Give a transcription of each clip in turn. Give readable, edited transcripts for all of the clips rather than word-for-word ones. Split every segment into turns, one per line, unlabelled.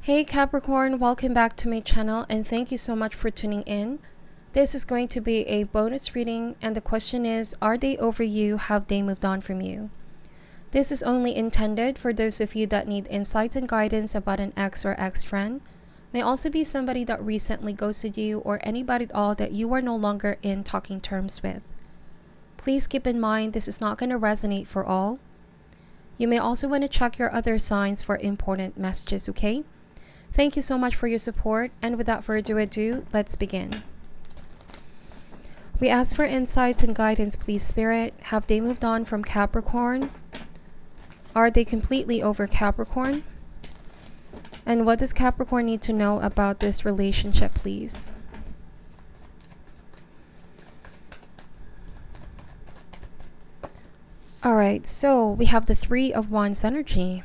Hey Capricorn, welcome back to my channel and thank you so much for tuning in. This is going to be a bonus reading and the question is, are they over you? Have they moved on from you? This is only intended for those of you that need insights and guidance about an ex or ex-friend. May also be somebody that recently ghosted you or anybody at all that you are no longer in talking terms with. Please keep in mind this is not going to resonate for all. You may also want to check your other signs for important messages, okay? Thank you so much for your support, and without further ado, let's begin. We ask for insights and guidance, please, Spirit. Have they moved on from Capricorn? Are they completely over Capricorn? And what does Capricorn need to know about this relationship, please? Alright, so we have the Three of Wands energy.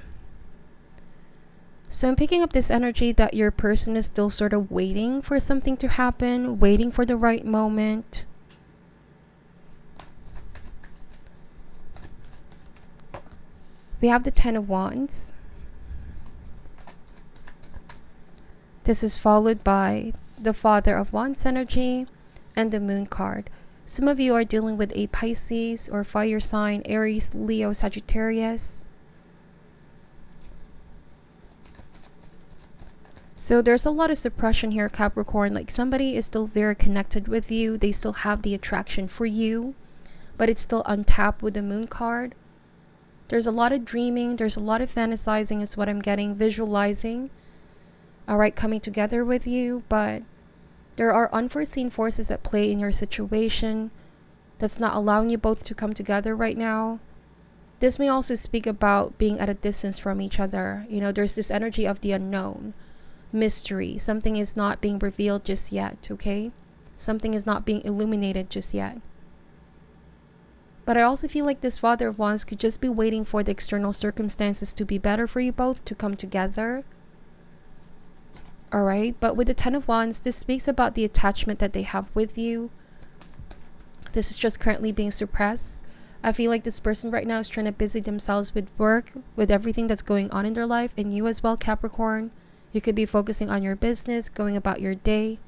So I'm picking up this energy that your person is still sort of waiting for something to happen, waiting for the right moment. We have the Ten of Wands. This is followed by the Father of Wands energy and the Moon card. Some of you are dealing with a Pisces or fire sign, Aries, Leo, Sagittarius. So there's a lot of suppression here, Capricorn. Like somebody is still very connected with you. They still have the attraction for you, but it's still untapped with the Moon card. There's a lot of dreaming. There's a lot of fantasizing is what I'm getting, visualizing. All right, coming together with you, but there are unforeseen forces at play in your situation that's not allowing you both to come together right now. This may also speak about being at a distance from each other. You know, there's this energy of the unknown. Mystery. Something is not being revealed just yet, okay? Something is not being illuminated just yet. But I also feel like this Father of Wands could just be waiting for the external circumstances to be better for you both to come together. Alright, but with the Ten of Wands, this speaks about the attachment that they have with you. This is just currently being suppressed. I feel like this person right now is trying to busy themselves with work, with everything that's going on in their life, and you as well, Capricorn. You could be focusing on your business, going about your day.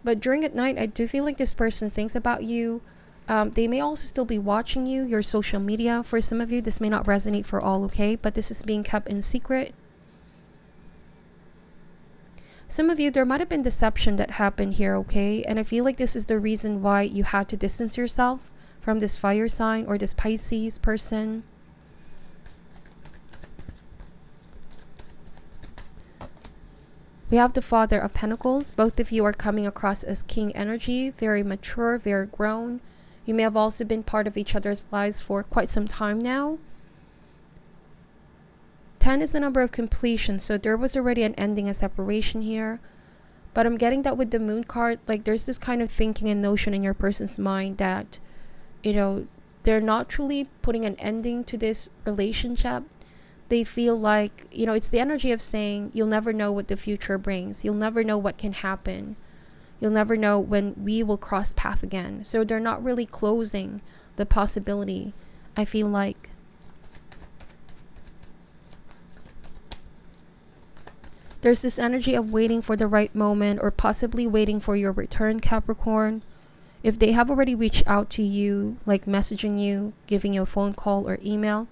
But during at night, I do feel like this person thinks about you. They may also still be watching you, your social media. For some of you, this may not resonate for all, okay? But this is being kept in secret. Some of you, there might have been deception that happened here, okay? And I feel like this is the reason why you had to distance yourself from this fire sign or this Pisces person. We have the Father of Pentacles. Both of you are coming across as King energy, very mature, very grown. You may have also been part of each other's lives for quite some time now. 10 is the number of completion, so there was already an ending, a separation here. But I'm getting that with the Moon card, like there's this kind of thinking and notion in your person's mind that, you know, they're not truly putting an ending to this relationship. They feel like, you know, it's the energy of saying, you'll never know what the future brings. You'll never know what can happen. You'll never know when we will cross path again. So they're not really closing the possibility, I feel like. There's this energy of waiting for the right moment or possibly waiting for your return, Capricorn. If they have already reached out to you, like messaging you, giving you a phone call or email,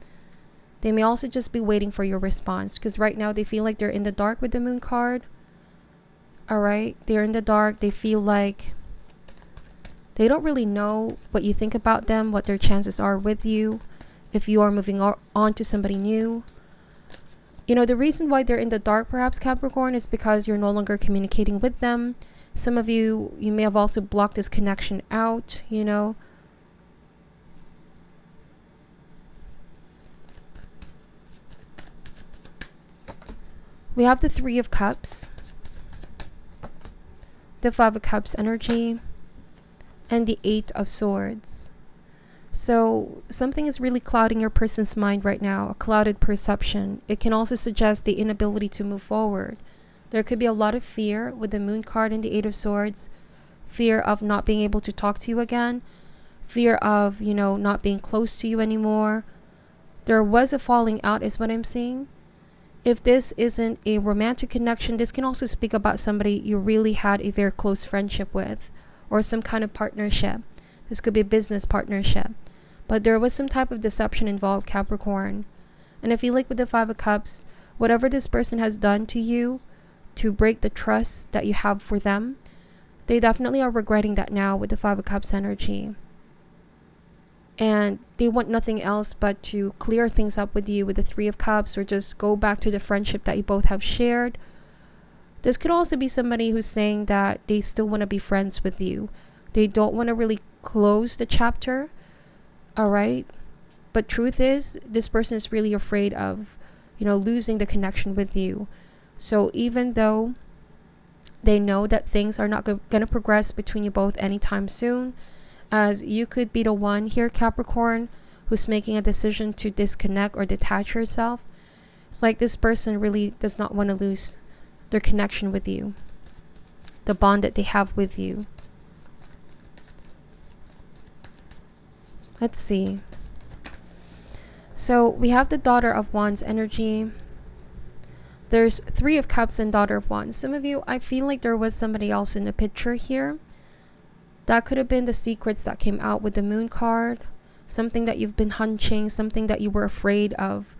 they may also just be waiting for your response because right now they feel like they're in the dark with the Moon card. Alright, they're in the dark. They feel like they don't really know what you think about them, what their chances are with you, if you are moving on to somebody new. You know, the reason why they're in the dark, perhaps, Capricorn, is because you're no longer communicating with them. Some of you, you may have also blocked this connection out, you know. We have the Three of Cups, the Five of Cups energy, and the Eight of Swords. So something is really clouding your person's mind right now, a clouded perception. It can also suggest the inability to move forward. There could be a lot of fear with the Moon card and the Eight of Swords. Fear of not being able to talk to you again. Fear of, you know, not being close to you anymore. There was a falling out is what I'm seeing. If this isn't a romantic connection, this can also speak about somebody you really had a very close friendship with, or some kind of partnership. This could be a business partnership. But there was some type of deception involved, Capricorn. And I feel like with the Five of Cups, whatever this person has done to you to break the trust that you have for them, they definitely are regretting that now with the Five of Cups energy. And they want nothing else but to clear things up with you with the Three of Cups, or just go back to the friendship that you both have shared. This could also be somebody who's saying that they still want to be friends with you. They don't want to really close the chapter. All right. But truth is, this person is really afraid of, losing the connection with you. So even though they know that things are not going to progress between you both anytime soon, as you could be the one here, Capricorn, who's making a decision to disconnect or detach yourself. It's like this person really does not want to lose their connection with you, the bond that they have with you. Let's see. So we have the Daughter of Wands energy. There's Three of Cups and Daughter of Wands. Some of you, I feel like there was somebody else in the picture here. That could have been the secrets that came out with the Moon card. Something that you've been hunching, something that you were afraid of,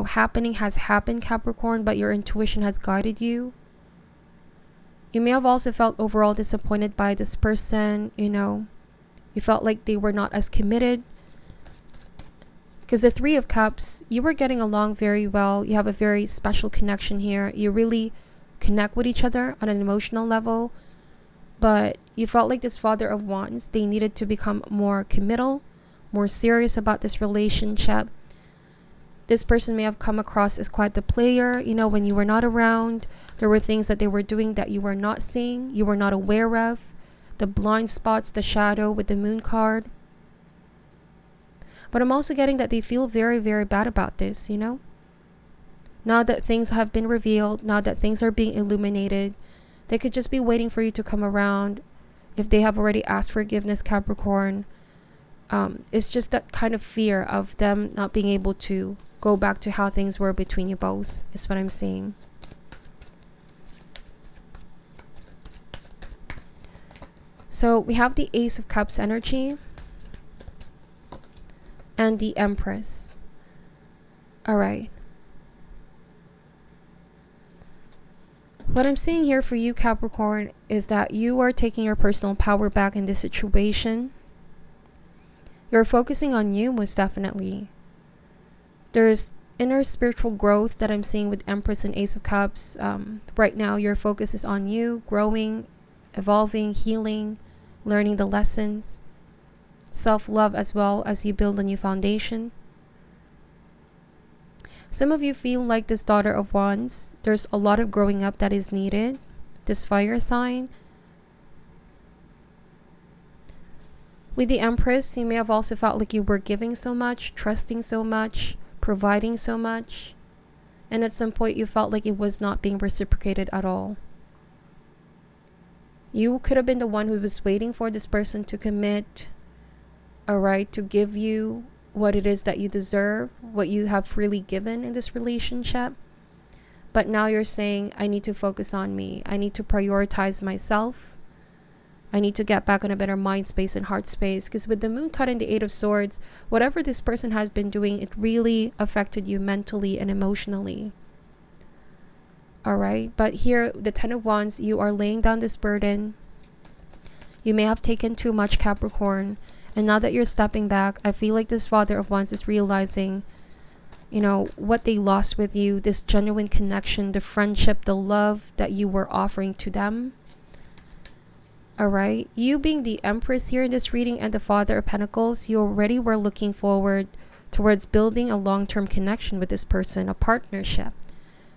happening has happened, Capricorn, but your intuition has guided you. You may have also felt overall disappointed by this person, You felt like they were not as committed. Because the Three of Cups, you were getting along very well. You have a very special connection here. You really connect with each other on an emotional level. But you felt like this Father of Wands, they needed to become more committal, more serious about this relationship. This person may have come across as quite the player. When you were not around, there were things that they were doing that you were not seeing, you were not aware of. The blind spots, the shadow with the Moon card. But I'm also getting that they feel very, very bad about this, Now that things have been revealed, now that things are being illuminated, they could just be waiting for you to come around. If they have already asked forgiveness, Capricorn, it's just that kind of fear of them not being able to go back to how things were between you both, is what I'm seeing. So we have the Ace of Cups energy and the Empress. All right. What I'm seeing here for you, Capricorn, is that you are taking your personal power back in this situation. You're focusing on you, most definitely. There's inner spiritual growth that I'm seeing with Empress and Ace of Cups. Right now, your focus is on you, growing, evolving, healing, learning the lessons, self-love, as well as you build a new foundation. Some of you feel like this Daughter of Wands, there's a lot of growing up that is needed. This fire sign. With the Empress, you may have also felt like you were giving so much, trusting so much, providing so much. And at some point you felt like it was not being reciprocated at all. You could have been the one who was waiting for this person to commit, to give you what it is that you deserve, what you have freely given in this relationship. But now you're saying, I need to focus on me. I need to prioritize myself. I need to get back on a better mind space and heart space. Because with the Moon card and the Eight of Swords, whatever this person has been doing, it really affected you mentally and emotionally. All right. But here, the Ten of Wands, you are laying down this burden. You may have taken too much, Capricorn. And now that you're stepping back, I feel like this Father of Wands is realizing, what they lost with you, this genuine connection, the friendship, the love that you were offering to them. All right. You being the Empress here in this reading and the Father of Pentacles, you already were looking forward towards building a long-term connection with this person, a partnership,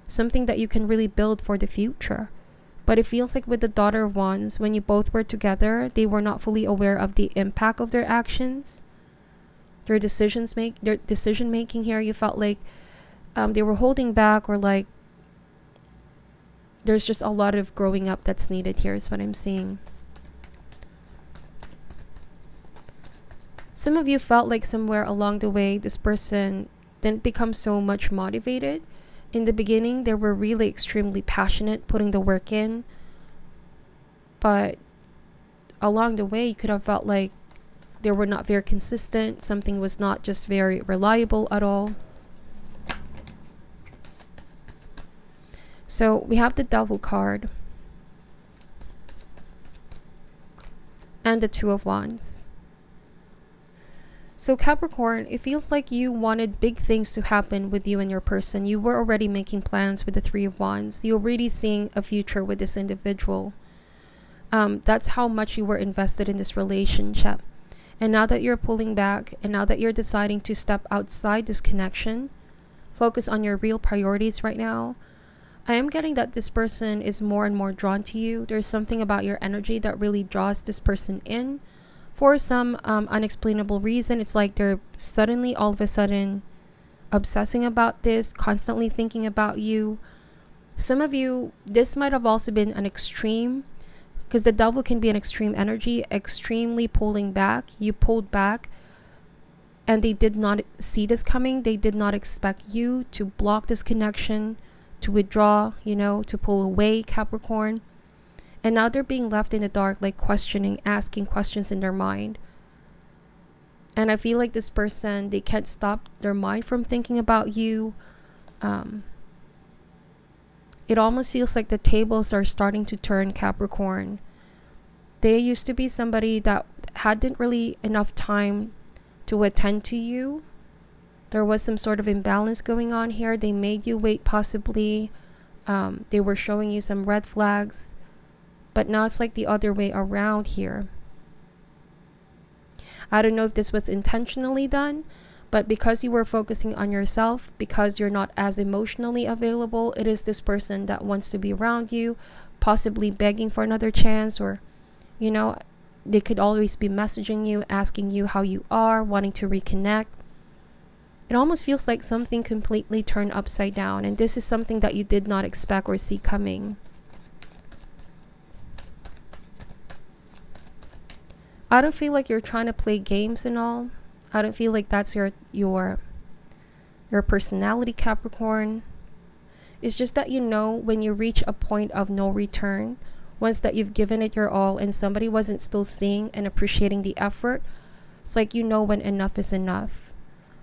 something that you can really build for the future. But it feels like with the Daughter of Wands, when you both were together, they were not fully aware of the impact of their actions. Their decision making here, you felt like they were holding back, or like there's just a lot of growing up that's needed here, is what I'm seeing. Some of you felt like somewhere along the way, this person didn't become so much motivated. In the beginning, they were really extremely passionate, putting the work in. But along the way, you could have felt like they were not very consistent. Something was not just very reliable at all. So we have the Devil card and the Two of Wands. So Capricorn, it feels like you wanted big things to happen with you and your person. You were already making plans with the Three of Wands. You're already seeing a future with this individual. That's how much you were invested in this relationship. And now that you're pulling back, and now that you're deciding to step outside this connection, focus on your real priorities right now, I am getting that this person is more and more drawn to you. There's something about your energy that really draws this person in. For some unexplainable reason, it's like they're suddenly, all of a sudden, obsessing about this, constantly thinking about you. Some of you, this might have also been an extreme, because the Devil can be an extreme energy, extremely pulling back. You pulled back, and they did not see this coming. They did not expect you to block this connection, to withdraw, to pull away, Capricorn. And now they're being left in the dark, like questioning, asking questions in their mind. And I feel like this person, they can't stop their mind from thinking about you. It almost feels like the tables are starting to turn, Capricorn. They used to be somebody that hadn't really enough time to attend to you. There was some sort of imbalance going on here. They made you wait, possibly. They were showing you some red flags. But now it's like the other way around here. I don't know if this was intentionally done, but because you were focusing on yourself, because you're not as emotionally available, it is this person that wants to be around you, possibly begging for another chance, or, they could always be messaging you, asking you how you are, wanting to reconnect. It almost feels like something completely turned upside down, and this is something that you did not expect or see coming. I don't feel like you're trying to play games and all. I don't feel like that's your personality, Capricorn. It's just that when you reach a point of no return, once that you've given it your all and somebody wasn't still seeing and appreciating the effort, it's like when enough is enough.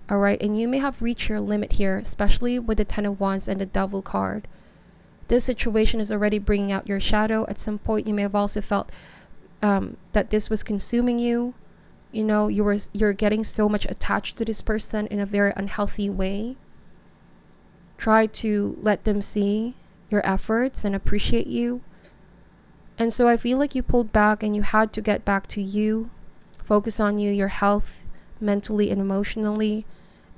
All right, and you may have reached your limit here, especially with the Ten of Wands and the Devil card. This situation is already bringing out your shadow. At some point, you may have also felt that this was consuming you. You're getting so much attached to this person in a very unhealthy way. Try to let them see your efforts and appreciate you. And so I feel like you pulled back and you had to get back to you, focus on you, your health, mentally and emotionally.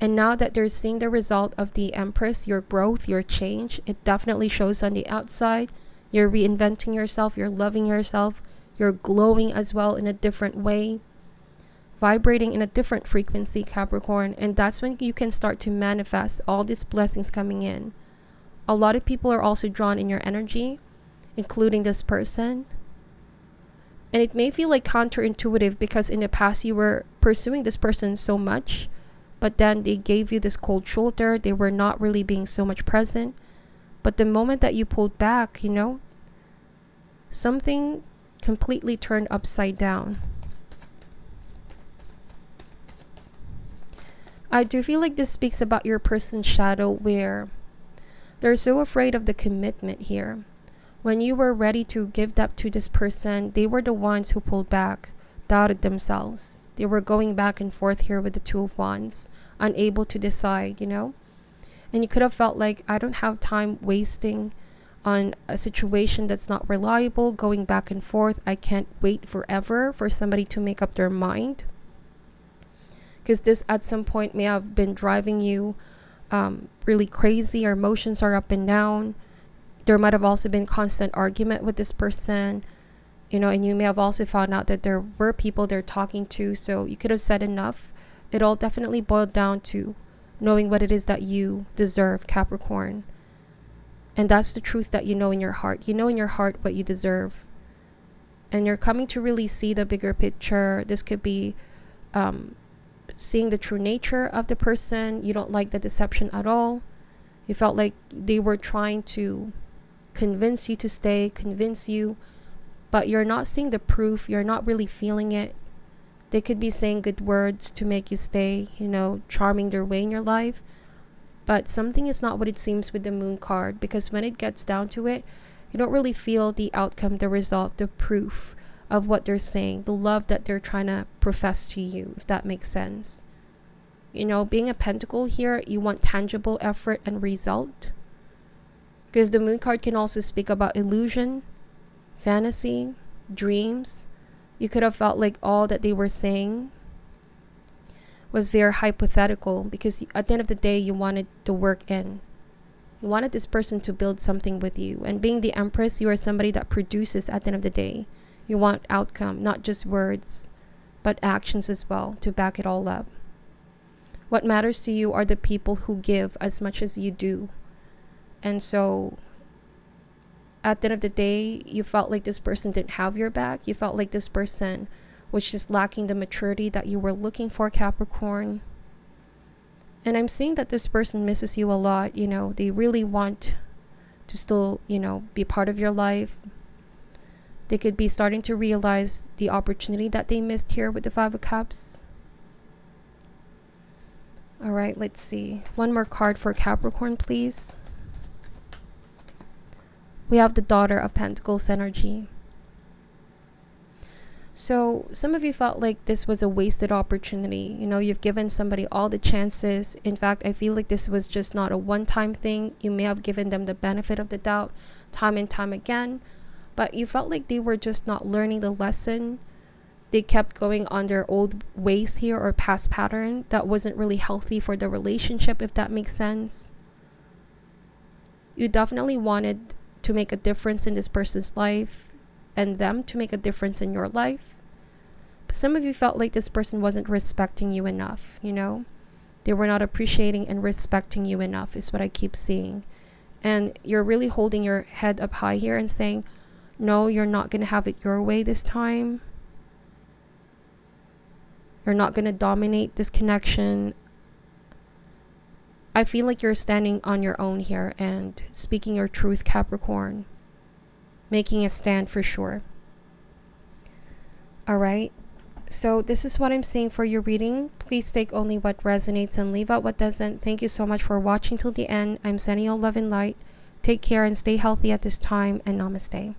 And now that they're seeing the result of the Empress, your growth, your change, it definitely shows on the outside. You're reinventing yourself, you're loving yourself, you're glowing as well in a different way, vibrating in a different frequency, Capricorn. And that's when you can start to manifest all these blessings coming in. A lot of people are also drawn in your energy, including this person. And it may feel like counterintuitive because in the past you were pursuing this person so much, but then they gave you this cold shoulder. They were not really being so much present. But the moment that you pulled back, something completely turned upside down. I do feel like this speaks about your person's shadow, where they're so afraid of the commitment here. When you were ready to give that to this person, they were the ones who pulled back, doubted themselves. They were going back and forth here with the Two of Wands, unable to decide, And you could have felt like, I don't have time wasting on a situation that's not reliable, going back and forth. I can't wait forever for somebody to make up their mind. Because this at some point may have been driving you really crazy. Your emotions are up and down. There might have also been constant argument with this person, and you may have also found out that there were people they're talking to. So you could have said enough. It all definitely boiled down to knowing what it is that you deserve, Capricorn. And that's the truth that in your heart. You know in your heart what you deserve. And you're coming to really see the bigger picture. This could be seeing the true nature of the person. You don't like the deception at all. You felt like they were trying to convince you to stay, convince you, but you're not seeing the proof. You're not really feeling it. They could be saying good words to make you stay, charming their way in your life. But something is not what it seems with the moon card, because when it gets down to it, you don't really feel the outcome, the result, the proof of what they're saying, the love that they're trying to profess to you, if that makes sense. Being a pentacle here, you want tangible effort and result. Because the moon card can also speak about illusion, fantasy, dreams. You could have felt like all that they were saying was very hypothetical, because at the end of the day, you wanted the work in. You wanted this person to build something with you. And being the Empress, you are somebody that produces at the end of the day. You want outcome, not just words, but actions as well to back it all up. What matters to you are the people who give as much as you do. And so at the end of the day, you felt like this person didn't have your back. You felt like this person was just lacking the maturity that you were looking for, Capricorn. And I'm seeing that this person misses you a lot. They really want to still, be part of your life. They could be starting to realize the opportunity that they missed here with the Five of Cups. All right, let's see. One more card for Capricorn, please. We have the Daughter of Pentacles energy. So some of you felt like this was a wasted opportunity. You've given somebody all the chances. In fact, I feel like this was just not a one-time thing. You may have given them the benefit of the doubt time and time again, but you felt like they were just not learning the lesson. They kept going on their old ways here, or past pattern that wasn't really healthy for the relationship, if that makes sense. You definitely wanted to make a difference in this person's life, and them to make a difference in your life. But some of you felt like this person wasn't respecting you enough, They were not appreciating and respecting you enough, is what I keep seeing. And you're really holding your head up high here and saying, no, you're not going to have it your way this time. You're not going to dominate this connection. I feel like you're standing on your own here and speaking your truth, Capricorn. Making a stand for sure. All right. So this is what I'm seeing for your reading. Please take only what resonates and leave out what doesn't. Thank you so much for watching till the end. I'm sending you love and light. Take care and stay healthy at this time, and namaste.